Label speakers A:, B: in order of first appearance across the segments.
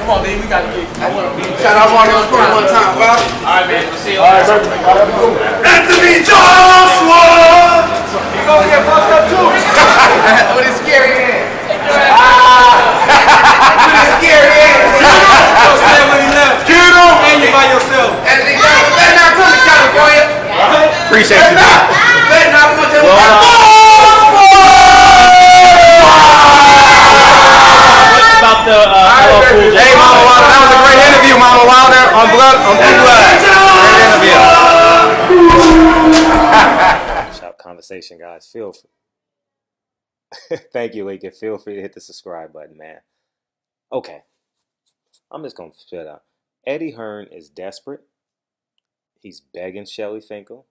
A: Come on, Lee, we got to get. I want to shout out Mario one time, bro. All right, man. We'll see you all right. Anthony Joshua! He gonna get fucked up too. With his scary hand. With his scary hand. Don't say when he left. Get him! And you by yourself. Anthony Joshua, better not come to California. Appreciate you. Better not come to California.
B: About the
A: hey, Mama Wilder, that was a great interview, Mama Wilder. On Blood. Great interview.
B: Shout conversation, guys. Feel free. Thank you, Lincoln. Feel free to hit the subscribe button, man. Okay, I'm just gonna shut up. Eddie Hearn is desperate. He's begging Shelly Finkel.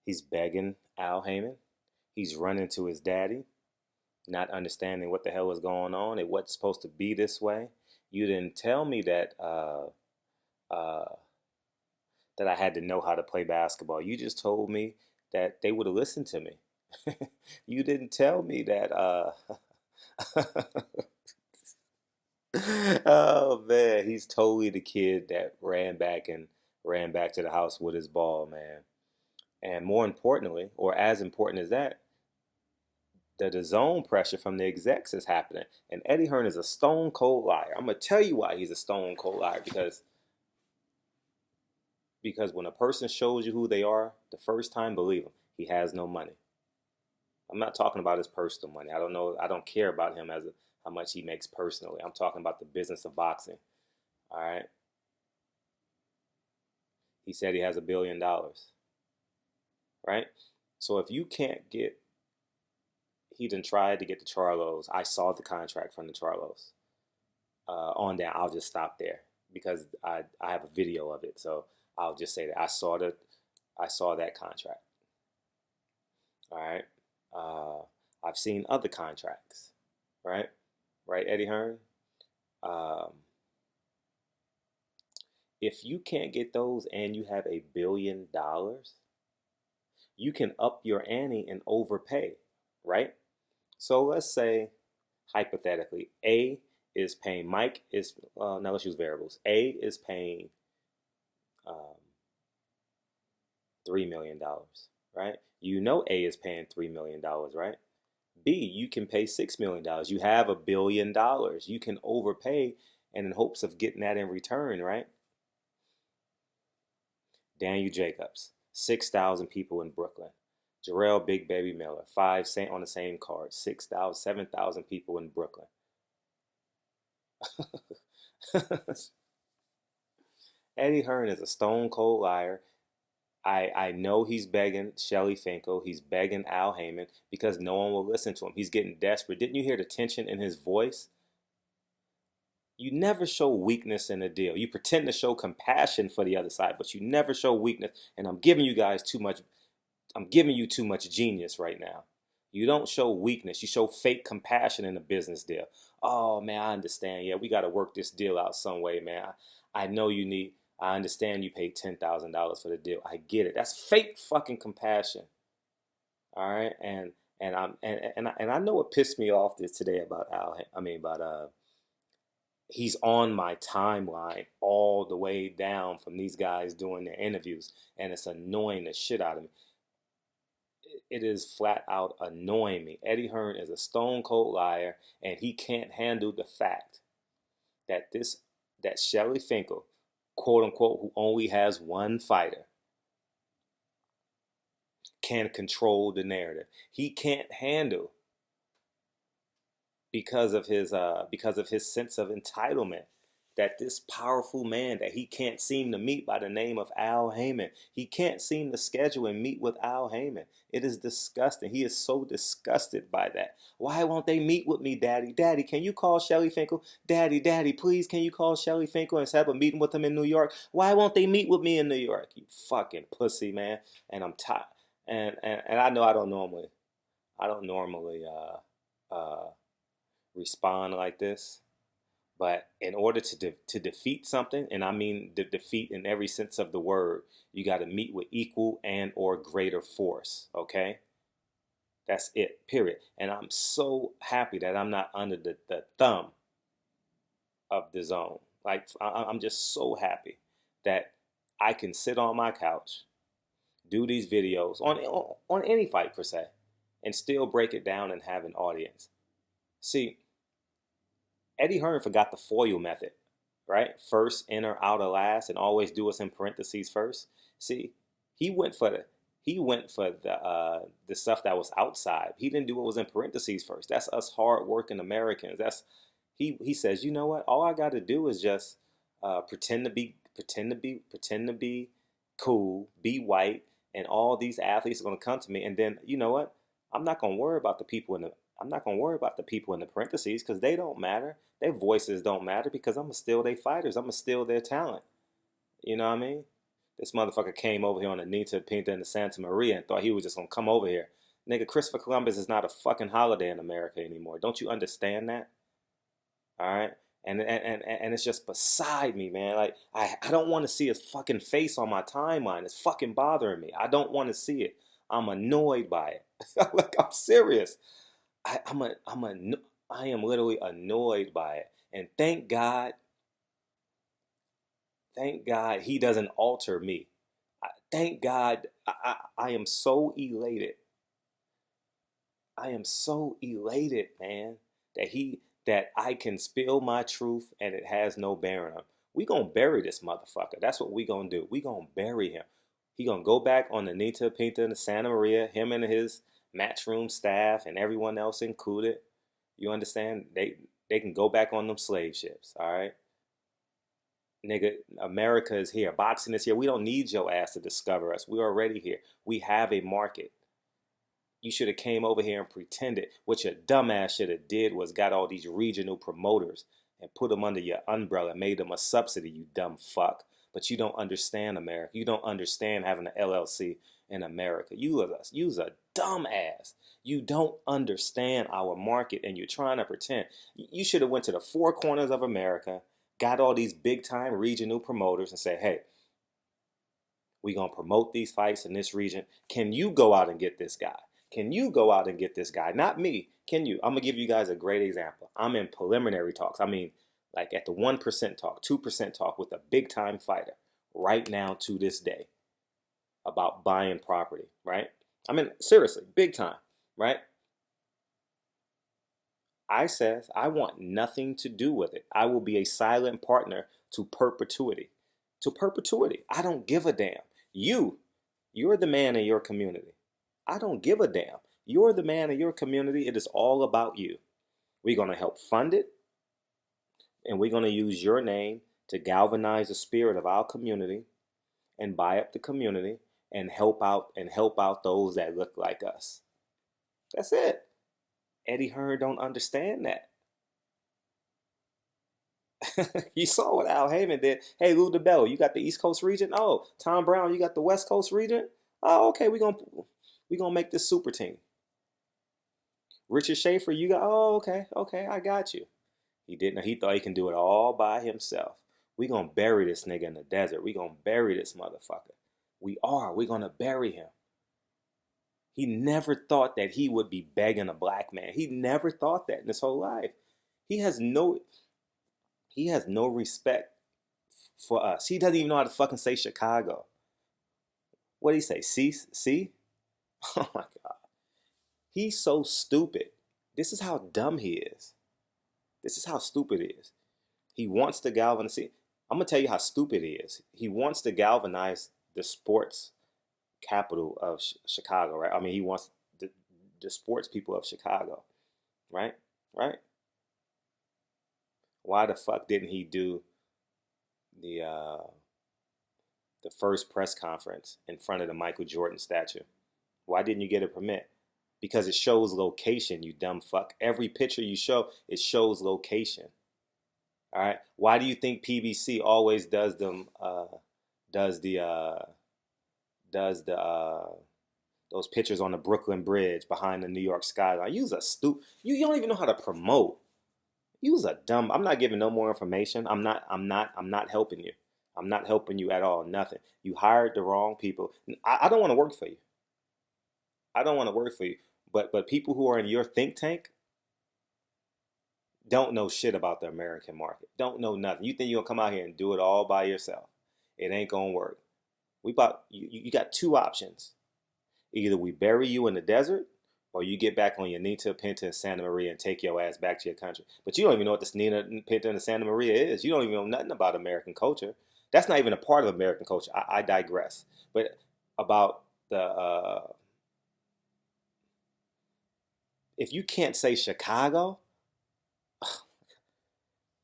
B: He's begging Al Haymon. He's running to his daddy, not understanding what the hell was going on. It wasn't supposed to be this way. You didn't tell me that that I had to know how to play basketball. You just told me that they would have listened to me. You didn't tell me that. Oh man, he's totally the kid that ran back to the house with his ball, man. And more importantly, or as important as that, the zone pressure from the execs is happening. And Eddie Hearn is a stone cold liar. I'm going to tell you why he's a stone cold liar. Because when a person shows you who they are the first time, believe him, he has no money. I'm not talking about his personal money. I don't care about him how much he makes personally. I'm talking about the business of boxing. All right. He said he has $1 billion. Right? So if you can't get, he done tried to get the Charlos. I saw the contract from the Charlos. On that, I'll just stop there because I have a video of it. So I'll just say that I saw that contract. All right. I've seen other contracts. Right, Eddie Hearn. If you can't get those and you have $1 billion, you can up your ante and overpay, right? So let's say, hypothetically, A is paying, Mike is, now let's use variables. A is paying $3 million, right? You know A is paying $3 million, right? B, you can pay $6 million. You have $1 billion. You can overpay and in hopes of getting that in return, right? Daniel Jacobs, 6,000 people in Brooklyn. Jarrell Big Baby Miller, 5 on the same card, 6,000, 7,000 people in Brooklyn. Eddie Hearn is a stone cold liar. I know he's begging Shelly Finkel. He's begging Al Haymon because no one will listen to him. He's getting desperate. Didn't you hear the tension in his voice? You never show weakness in a deal. You pretend to show compassion for the other side, but you never show weakness. And I'm giving you guys too much. I'm giving you too much genius right now. You don't show weakness. You show fake compassion in a business deal. Oh, man, I understand. Yeah, we got to work this deal out some way, man. I know you need, I understand you paid $10,000 for the deal. I get it. That's fake fucking compassion. All right. And I know what pissed me off this today about he's on my timeline all the way down from these guys doing their interviews, and it's annoying the shit out of me. It is flat out annoying me. Eddie Hearn is a stone cold liar, and he can't handle the fact that that Shelly Finkel, quote unquote, who only has one fighter, can control the narrative. He can't handle because of his sense of entitlement that this powerful man that he can't seem to meet by the name of Al Haymon, he can't seem to schedule and meet with Al Haymon. It is disgusting. He is so disgusted by that. Why won't they meet with me, Daddy? Daddy, can you call Shelly Finkel? Daddy, please, can you call Shelly Finkel and set up a meeting with him in New York? Why won't they meet with me in New York? You fucking pussy, man. And I'm tired. And I know I don't normally respond like this, but in order to defeat something, and I mean defeat in every sense of the word, you got to meet with equal and or greater force. Okay, that's it. Period. And I'm so happy that I'm not under the thumb of the zone. Like I'm just so happy that I can sit on my couch, do these videos on any fight per se, and still break it down and have an audience. See, Eddie Hearn forgot the FOIL method, right? First, enter, outer, last, and always do us in parentheses first. See, he went for the stuff that was outside. He didn't do what was in parentheses first. That's us hardworking Americans. He says, you know what? All I got to do is just pretend to be cool, be white, and all these athletes are going to come to me. And then you know what? I'm not going to worry about the people in the I'm not going to worry about the people in the parentheses because they don't matter. Their voices don't matter because I'm going to steal their fighters. I'm going to steal their talent. You know what I mean? This motherfucker came over here on the Nita, Pinta, and the Santa Maria and thought he was just going to come over here. Nigga, Christopher Columbus is not a fucking holiday in America anymore. Don't you understand that? All right? And it's just beside me, man. Like, I don't want to see his fucking face on my timeline. It's fucking bothering me. I don't want to see it. I'm annoyed by it. Like, I'm serious. I am literally annoyed by it. And thank God he doesn't alter me. Thank God I am so elated. I am so elated, man, that I can spill my truth and it has no bearing on him. We gonna bury this motherfucker. That's what we gonna do. We gonna bury him. He gonna go back on the Nita, Pinta, and the Santa Maria, him and his matchroom staff and everyone else included. You understand? They can go back on them slave ships, all right? Nigga, America is here. Boxing is here. We don't need your ass to discover us. We're already here. We have a market. You should have came over here and pretended. What your dumb ass should have did was got all these regional promoters and put them under your umbrella, made them a subsidy, you dumb fuck. But you don't understand America. You don't understand having an LLC in America. You's a dumb ass. You don't understand our market and you're trying to pretend. You should have went to the four corners of America, got all these big time regional promoters and said, hey, we're going to promote these fights in this region. Can you go out and get this guy? Can you go out and get this guy? Not me. Can you? I'm going to give you guys a great example. I'm in preliminary talks. I mean, like at the 1% talk, 2% talk with a big time fighter right now to this day about buying property, right? I mean, seriously, big time, right? I says I want nothing to do with it. I will be a silent partner to perpetuity. To perpetuity. I don't give a damn. You're the man in your community. I don't give a damn. You're the man in your community. It is all about you. We're going to help fund it, and we're going to use your name to galvanize the spirit of our community and buy up the community and help out those that look like us. That's it. Eddie Hearn don't understand that. You saw what Al Haymon did. Hey, Lou DeBello, you got the East Coast region? Oh, Tom Brown, you got the West Coast region? Oh, okay, we're gonna make this super team. Richard Schaefer, you got, oh, okay, I got you. He didn't, he thought he can do it all by himself. We're gonna bury this nigga in the desert. We're gonna bury this motherfucker. We're gonna bury him. He never thought that he would be begging a black man. He never thought that in his whole life. He has no respect for us. He doesn't even know how to fucking say Chicago. What did he say? See? Oh my God. He's so stupid. This is how dumb he is. This is how stupid he is. He wants to galvanize. See, I'm going to tell you how stupid he is. He wants to galvanize the sports capital of Chicago, right? I mean, he wants the sports people of Chicago, right? Right? Why the fuck didn't he do the first press conference in front of the Michael Jordan statue? Why didn't you get a permit? Because it shows location, you dumb fuck. Every picture you show, it shows location. All right. Why do you think PBC always does them? Does those pictures on the Brooklyn Bridge behind the New York skyline? You's a you don't even know how to promote. You's a dumb. I'm not giving no more information. I'm not helping you. I'm not helping you at all. Nothing. You hired the wrong people. I don't want to work for you. I don't want to work for you. But people who are in your think tank, don't know shit about the American market. Don't know nothing. You think you're gonna come out here and do it all by yourself? It ain't gonna work. You got two options. Either we bury you in the desert, or you get back on your Nita, Pinta, and Santa Maria and take your ass back to your country. But you don't even know what this Nina, Pinta, and Santa Maria is. You don't even know nothing about American culture. That's not even a part of American culture. I digress. But about the if you can't say Chicago,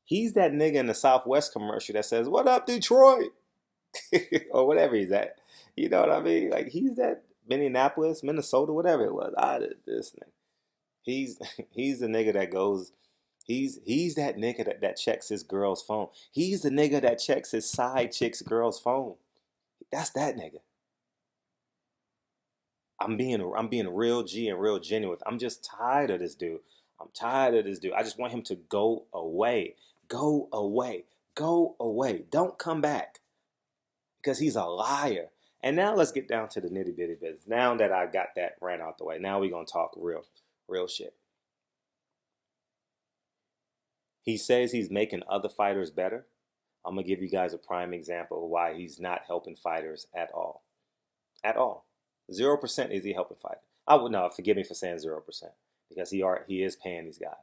B: he's that nigga in the Southwest commercial that says, "What up, Detroit?" or whatever he's at. You know what I mean? Like he's that Minneapolis, Minnesota, whatever it was. This nigga. He's he's the nigga that goes. He's that nigga that checks his girl's phone. He's the nigga that checks his side chick's girl's phone. That's that nigga. I'm being real G and real genuine. I'm just tired of this dude. I'm tired of this dude. I just want him to go away. Go away. Go away. Don't come back. Because he's a liar. And now let's get down to the nitty bitty business. Now that I got that rant out the way, now we're gonna talk real shit. He says he's making other fighters better. I'm gonna give you guys a prime example of why he's not helping fighters at all. At all. 0% is he helping fighters. I would no, forgive me for saying 0%, because he is paying these guys.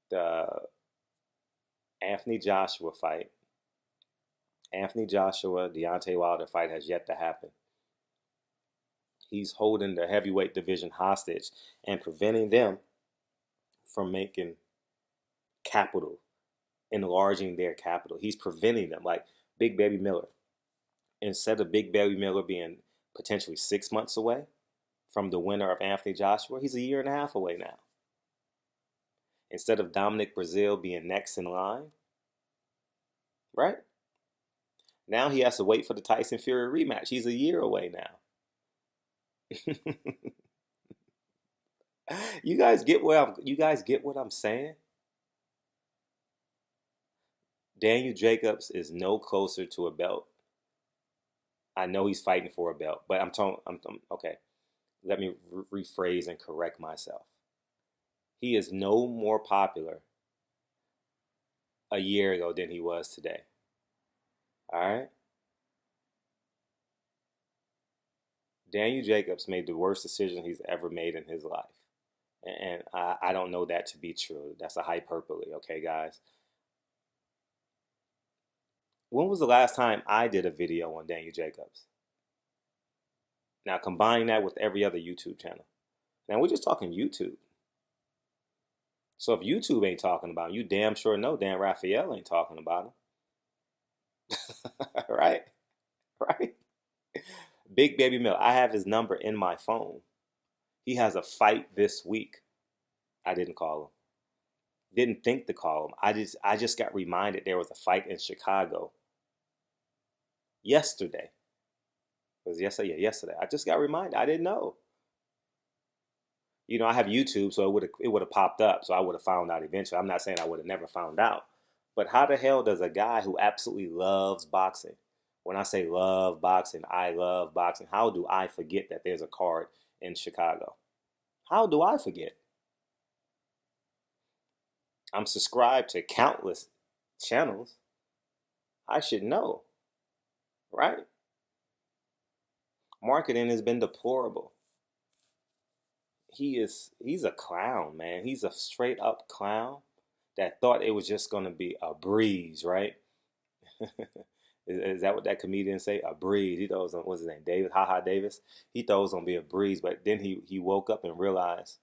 B: The Anthony Joshua fight, Deontay Wilder fight has yet to happen. He's holding the heavyweight division hostage and preventing them from making capital, enlarging their capital. He's preventing them, like Big Baby Miller. Instead of Big Baby Miller being potentially 6 months away from the winner of Anthony Joshua, he's a year and a half away now. Instead of Dominic Breazeale being next in line, right? Now he has to wait for the Tyson Fury rematch. He's a year away now. You guys get what I'm saying? Daniel Jacobs is no closer to a belt. I know he's fighting for a belt, but I'm okay. Let me rephrase and correct myself. He is no more popular a year ago than he was today. All right? Daniel Jacobs made the worst decision he's ever made in his life. And I don't know that to be true. That's a hyperbole, okay, guys? When was the last time I did a video on Daniel Jacobs? Now, combine that with every other YouTube channel. Now, we're just talking YouTube. So if YouTube ain't talking about him, you damn sure know Dan Raphael ain't talking about him. Right? Right? Big Baby Mill. I have his number in my phone. He has a fight this week. I didn't call him. Didn't think to call him. I just got reminded there was a fight in Chicago yesterday. It was yesterday? Yeah, yesterday. I just got reminded. I didn't know. You know, I have YouTube, so it would have popped up, so I would have found out eventually. I'm not saying I would have never found out. But how the hell does a guy who absolutely loves boxing, when I say love boxing, I love boxing, how do I forget that there's a card in Chicago? How do I forget? I'm subscribed to countless channels. I should know, right? Marketing has been deplorable. He's a clown, man. He's a straight up clown that thought it was just gonna be a breeze, right? Is that what that comedian say? A breeze. He thought it was, what's his name? Davis, Ha Davis. He thought it was gonna be a breeze, but then he woke up and realized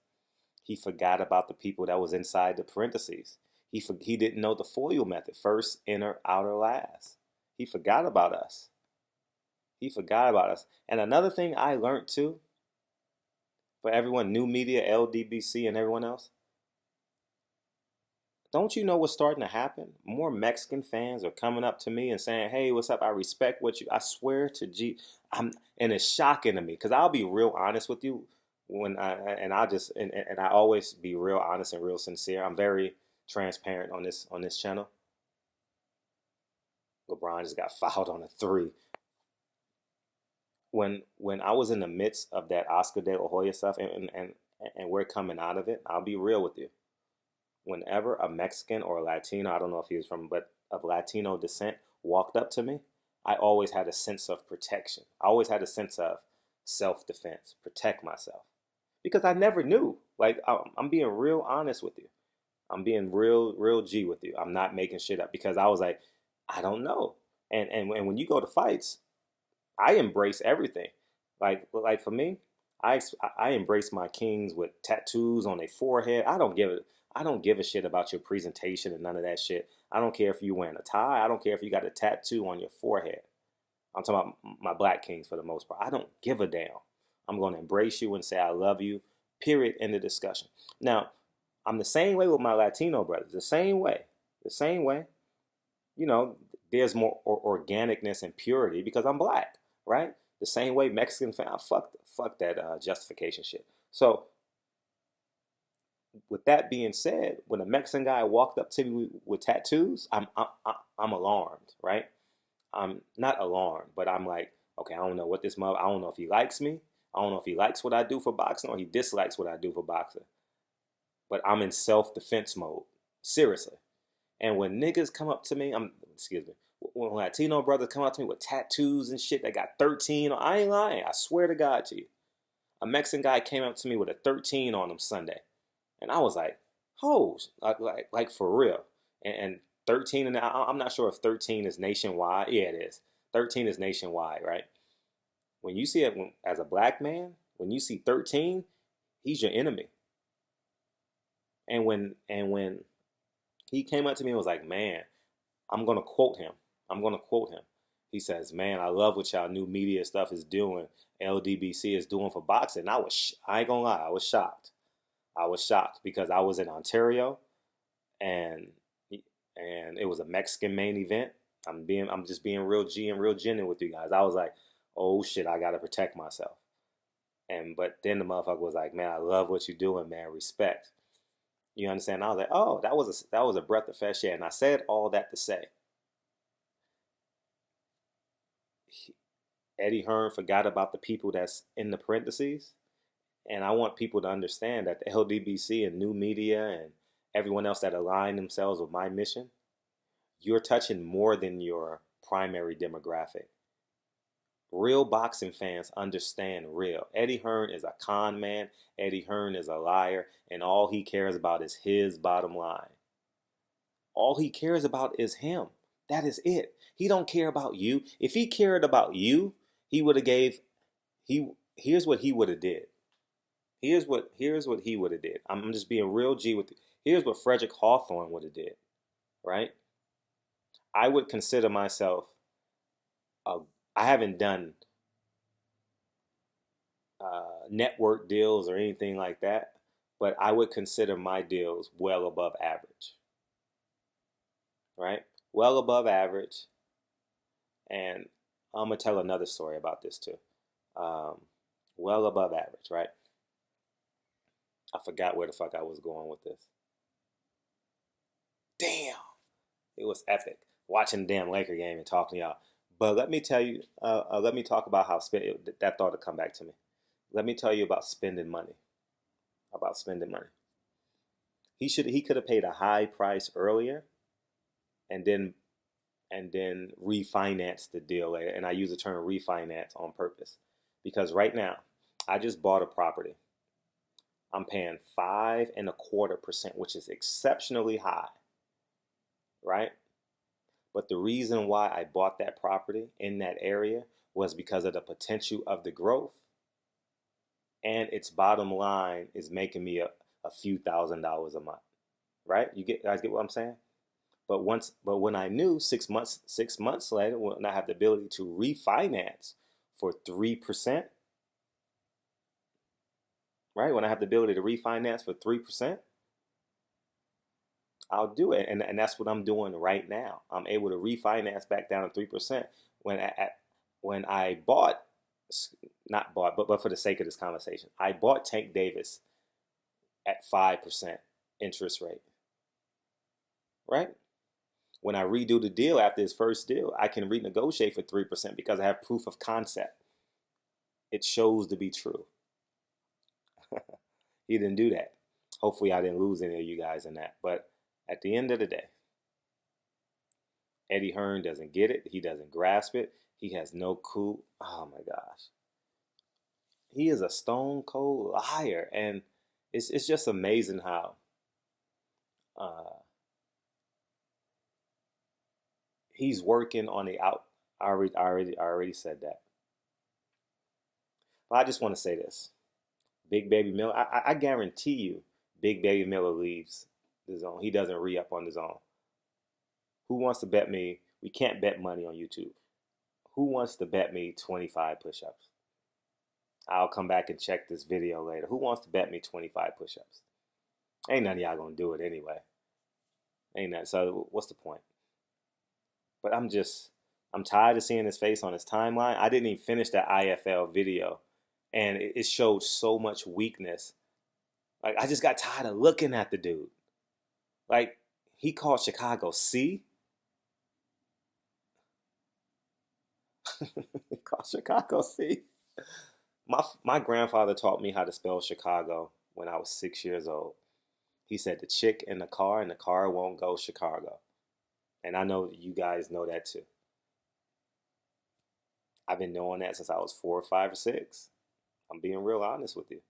B: he forgot about the people that was inside the parentheses. He didn't know the FOIL method: first, inner, outer, last. He forgot about us. He forgot about us. And another thing I learned too, for everyone, new media, LDBC, and everyone else, don't you know what's starting to happen? More Mexican fans are coming up to me and saying, "Hey, what's up? I respect what you." I swear to G, and it's shocking to me because I'll be real honest with you I always be real honest and real sincere. I'm very transparent on this channel. LeBron just got fouled on a 3. when I was in the midst of that Oscar De La Hoya stuff, and we're coming out of it, I'll be real with you. Whenever a Mexican or a Latino, I don't know if he was from, but of Latino descent, walked up to me, I always had a sense of protection. I always had a sense of self-defense, protect myself, because I never knew. Like I'm being real honest with you. I'm being real G with you. I'm not making shit up because I was like, I don't know. And when you go to fights, I embrace everything. Like for me, I embrace my kings with tattoos on their forehead. I don't give a shit about your presentation and none of that shit. I don't care if you wearing a tie. I don't care if you got a tattoo on your forehead. I'm talking about my black kings for the most part. I don't give a damn. I'm going to embrace you and say I love you. Period. End of discussion. Now, I'm the same way with my Latino brothers. The same way. The same way. You know, there's more organicness and purity because I'm black, right? The same way Mexican fan, fuck that justification shit. So, with that being said, when a Mexican guy walked up to me with tattoos, I'm alarmed, right? I'm not alarmed, but I'm like, okay, I don't know what this mother. I don't know if he likes me. I don't know if he likes what I do for boxing or he dislikes what I do for boxing. But I'm in self-defense mode, seriously. And when niggas come up to me, excuse me, when Latino brothers come up to me with tattoos and shit, they got 13 on, I ain't lying. I swear to God to you. A Mexican guy came up to me with a 13 on him Sunday. And I was like, oh, like for real. And 13, and I'm not sure if 13 is nationwide. Yeah, it is. 13 is nationwide, right? When you see it as a black man, when you see 13, he's your enemy. And when he came up to me and was like, man, I'm gonna quote him. I'm gonna quote him. He says, man, I love what y'all new media stuff is doing. LDBC is doing for boxing. I ain't gonna lie, I was shocked. I was shocked because I was in Ontario and it was a Mexican main event. I'm just being real G and real genuine with you guys. I was like, oh shit, I gotta protect myself. But then the motherfucker was like, man, I love what you're doing, man. Respect. You understand? I was like, oh, that was a breath of fresh air. And I said all that to say, Eddie Hearn forgot about the people that's in the parentheses. And I want people to understand that the LDBC and new media and everyone else that align themselves with my mission, you're touching more than your primary demographic. Real boxing fans understand real. Eddie Hearn is a con man. Eddie Hearn is a liar. And all he cares about is his bottom line. All he cares about is him. That is it. He don't care about you. If he cared about you, he would have here's what he would have did. Here's what he would have did. I'm just being real G with you. Here's what Frederick Hawthorne would have did, right? I would consider myself I haven't done network deals or anything like that, but I would consider my deals well above average, right? Well above average. And I'm going to tell another story about this too. Well above average, right? I forgot where the fuck I was going with this. Damn. It was epic watching the damn Laker game and talking to y'all. But let me tell you, let me talk about how that thought to come back to me. Let me tell you about spending money. About spending money. He could have paid a high price earlier, and then refinance the deal later. And I use the term refinance on purpose because right now I just bought a property. I'm paying 5.25%, which is exceptionally high, right? But the reason why I bought that property in that area was because of the potential of the growth, and its bottom line is making me a few $1,000s a month, right? Guys get what I'm saying? But when I knew 6 months later, when I have the ability to refinance for 3%, right? When I have the ability to refinance for 3%, I'll do it. And that's what I'm doing right now. I'm able to refinance back down to 3% when I bought, not bought, but for the sake of this conversation, I bought Tank Davis at 5% interest rate, right? When I redo the deal after his first deal, I can renegotiate for 3% because I have proof of concept. it shows to be true. He didn't do that. Hopefully I didn't lose any of you guys in that. But at the end of the day, Eddie Hearn doesn't get it. He doesn't grasp it. He has no clue. Oh my gosh. He is a stone cold liar. And it's just amazing how uh, he's working on the out. I already said that. But I just want to say this. Big Baby Miller, I guarantee you, Big Baby Miller leaves the zone. He doesn't re-up on the zone. Who wants to bet me? We can't bet money on YouTube. Who wants to bet me 25 push-ups? I'll come back and check this video later. Who wants to bet me 25 push-ups? Ain't none of y'all gonna do it anyway. Ain't that? So what's the point? But I'm tired of seeing his face on his timeline. I didn't even finish that IFL video, and it showed so much weakness. Like, I just got tired of looking at the dude. Like, he called Chicago C. He called Chicago C. My grandfather taught me how to spell Chicago when I was 6 years old. He said the chick in the car won't go Chicago. And I know you guys know that too. I've been knowing that since I was 4 or 5 or 6. I'm being real honest with you.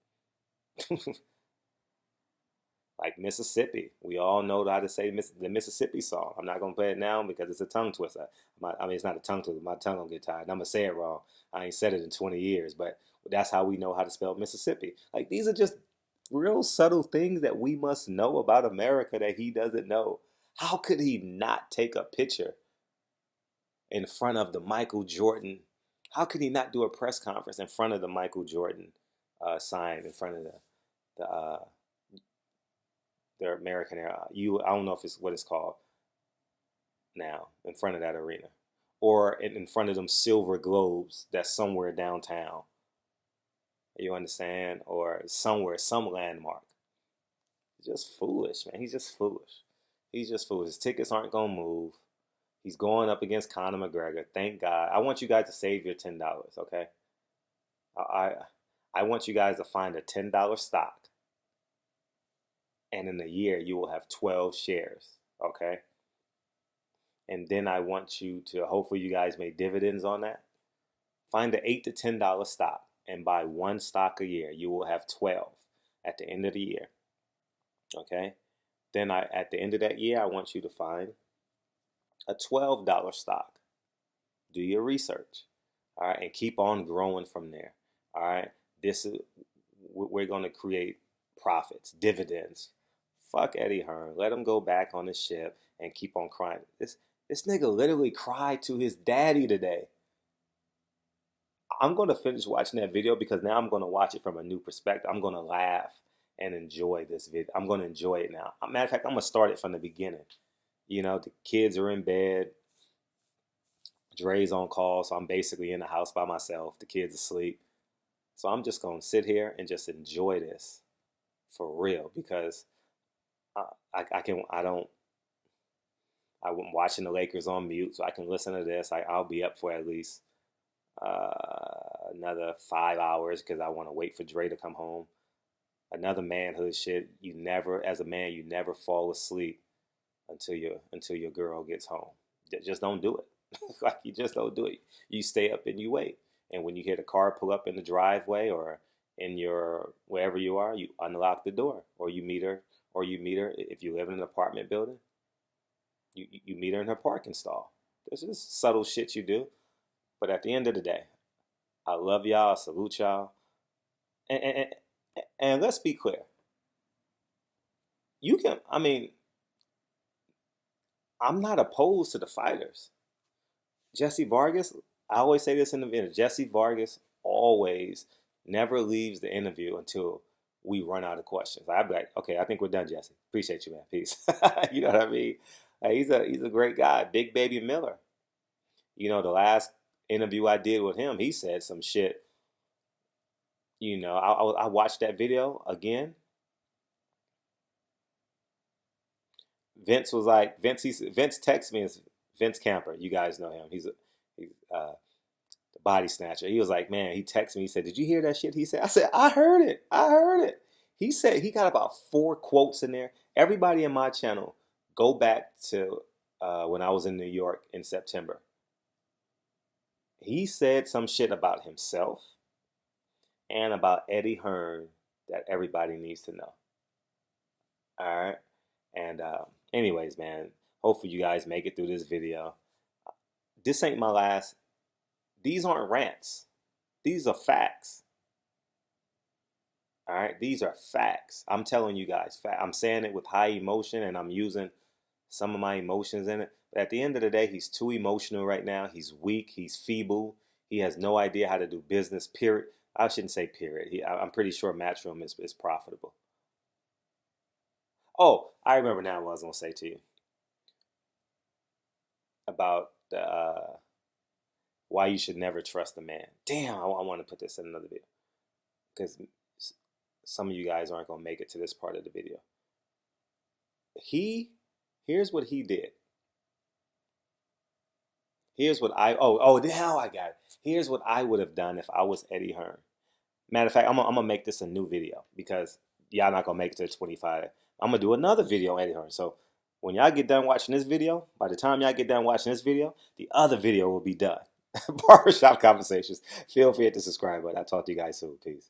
B: Like Mississippi. We all know how to say the Mississippi song. I'm not going to play it now because it's a tongue twister. I mean, it's not a tongue twister. My tongue will get tired. I'm going to say it wrong. I ain't said it in 20 years, but that's how we know how to spell Mississippi. Like, these are just real subtle things that we must know about America that he doesn't know. How could he not take a picture in front of the Michael Jordan? How could he not do a press conference in front of the Michael Jordan sign in front of the American era? I don't know if it's what it's called now, in front of that arena, or in front of them silver globes that's somewhere downtown. You understand? Or somewhere, some landmark. He's just foolish, man. He's just foolish. He's just foolish. His tickets aren't gonna move. He's going up against Conor McGregor. Thank God. I want you guys to save your $10. Okay. I want you guys to find a $10 stock, and in a year you will have 12 shares. Okay. And then I want you to, hopefully you guys make dividends on that. Find an $8 to $10 stock and buy one stock a year. You will have 12 at the end of the year. Okay. Then at the end of that year, I want you to find a $12 stock. Do your research. All right. And keep on growing from there. All right. We're going to create profits, dividends. Fuck Eddie Hearn. Let him go back on the ship and keep on crying. This nigga literally cried to his daddy today. I'm going to finish watching that video because now I'm going to watch it from a new perspective. I'm going to laugh and enjoy this video. I'm going to enjoy it now. Matter of fact, I'm going to start it from the beginning. You know, the kids are in bed. Dre's on call, so I'm basically in the house by myself. The kids asleep. So I'm just going to sit here and just enjoy this for real because I'm watching the Lakers on mute, so I can listen to this. I'll be up for at least another 5 hours because I want to wait for Dre to come home. Another manhood shit. As a man, you never fall asleep until your girl gets home. Just don't do it. Like, you just don't do it. You stay up and you wait. And when you hear the car pull up in the driveway or in your wherever you are, you unlock the door, or you meet her if you live in an apartment building. You meet her in her parking stall. There's just subtle shit you do. But at the end of the day, I love y'all. I salute y'all. And let's be clear. I'm not opposed to the fighters. Jesse Vargas, I always say this in the video. Jesse Vargas always never leaves the interview until we run out of questions. I'd be like, okay, I think we're done, Jesse. Appreciate you, man. Peace. You know what I mean? He's a great guy. Big Baby Miller. You know, the last interview I did with him, he said some shit. You know, I watched that video again. Vince texted me. Vince Camper. You guys know him. He's the body snatcher. He was like, man, he texted me. He said, did you hear that shit? He said, I said, I heard it. I heard it. He said he got about 4 quotes in there. Everybody in my channel, go back to when I was in New York in September. He said some shit about himself and about Eddie Hearn that everybody needs to know. All right. And anyways, man, hopefully you guys make it through this video. This ain't my last. These aren't rants. These are facts. All right. These are facts. I'm telling you guys, I'm saying it with high emotion, and I'm using some of my emotions in it. But at the end of the day, he's too emotional right now. He's weak. He's feeble. He has no idea how to do business, period. I shouldn't say period. I'm pretty sure Matchroom is profitable. Oh, I remember now what I was going to say to you about why you should never trust a man. Damn, I want to put this in another video because some of you guys aren't going to make it to this part of the video. Here's what he did. Here's what now I got it. Here's what I would have done if I was Eddie Hearn. Matter of fact, I'm gonna make this a new video because y'all not gonna make it to 25. I'm gonna do another video on Eddie Hearn. So when y'all get done watching this video, by the time y'all get done watching this video, the other video will be done. Barbershop Conversations. Feel free to hit the subscribe button. I'll talk to you guys soon. Peace.